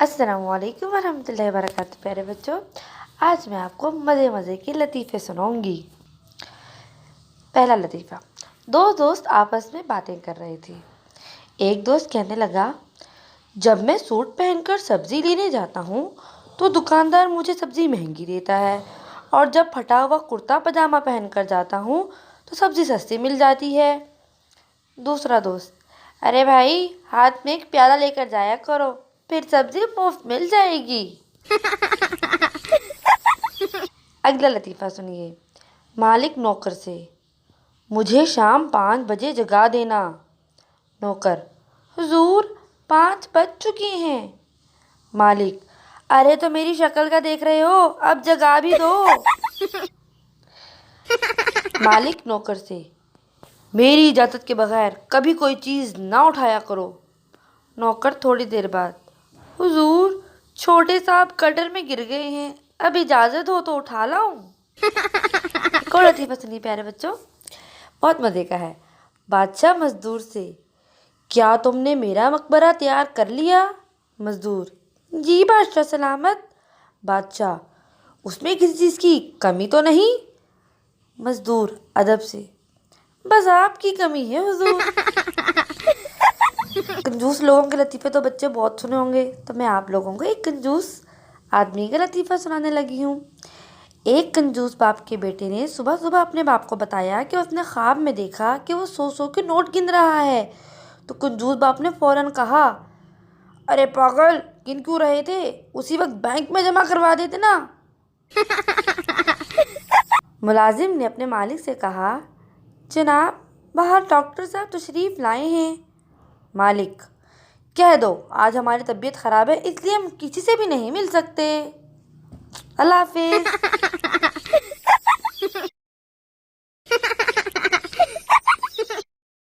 السلام علیکم ورحمۃ اللہ وبرکاتہ۔ پیارے بچوں، آج میں آپ کو مزے مزے کے لطیفے سناؤں گی۔ پہلا لطیفہ۔ دو دوست آپس میں باتیں کر رہے تھے۔ ایک دوست کہنے لگا، جب میں سوٹ پہن کر سبزی لینے جاتا ہوں تو دکاندار مجھے سبزی مہنگی دیتا ہے، اور جب پھٹا ہوا کرتا پاجامہ پہن کر جاتا ہوں تو سبزی سستی مل جاتی ہے۔ دوسرا دوست، ارے بھائی، ہاتھ میں ایک پیالہ لے کر جایا کرو، پھر سبزی مفت مل جائے گی۔ اگلا لطیفہ سنیے۔ مالک نوکر سے، مجھے شام 5 بجے جگا دینا۔ نوکر، حضور 5 بج چکے ہیں۔ مالک، ارے تو میری شکل کا دیکھ رہے ہو، اب جگا بھی دو۔ مالک نوکر سے، میری اجازت کے بغیر کبھی کوئی چیز نہ اٹھایا کرو۔ نوکر تھوڑی دیر بعد، حضور چھوٹے صاحب گٹر میں گر گئے ہیں، اب اجازت ہو تو اٹھا لاؤں۔ ایک اور لطیفہ سنیے پیارے بچوں، بہت مزے کا ہے۔ بادشاہ مزدور سے، کیا تم نے میرا مقبرہ تیار کر لیا؟ مزدور، جی بادشاہ سلامت۔ بادشاہ، اس میں کسی چیز کی کمی تو نہیں؟ مزدور ادب سے، بس آپ کی کمی ہے حضور۔ کنجوس لوگوں کے لطیفے تو بچے بہت سنے ہوں گے، تو میں آپ لوگوں کو ایک کنجوس آدمی کا لطیفہ سنانے لگی ہوں۔ ایک کنجوس باپ کے بیٹے نے صبح صبح اپنے باپ کو بتایا کہ اس نے خواب میں دیکھا کہ وہ 100 کے نوٹ گن رہا ہے۔ تو کنجوس باپ نے فوراً کہا، ارے پاگل، گن کیوں رہے تھے؟ اسی وقت بینک میں جمع کروا دیتے نا۔ ملازم نے اپنے مالک سے کہا، جناب باہر ڈاکٹر صاحب تشریف لائے ہیں۔ مالک، کہہ دو آج ہماری طبیعت خراب ہے، اس لیے ہم کسی سے بھی نہیں مل سکتے۔ اللہ حافظ۔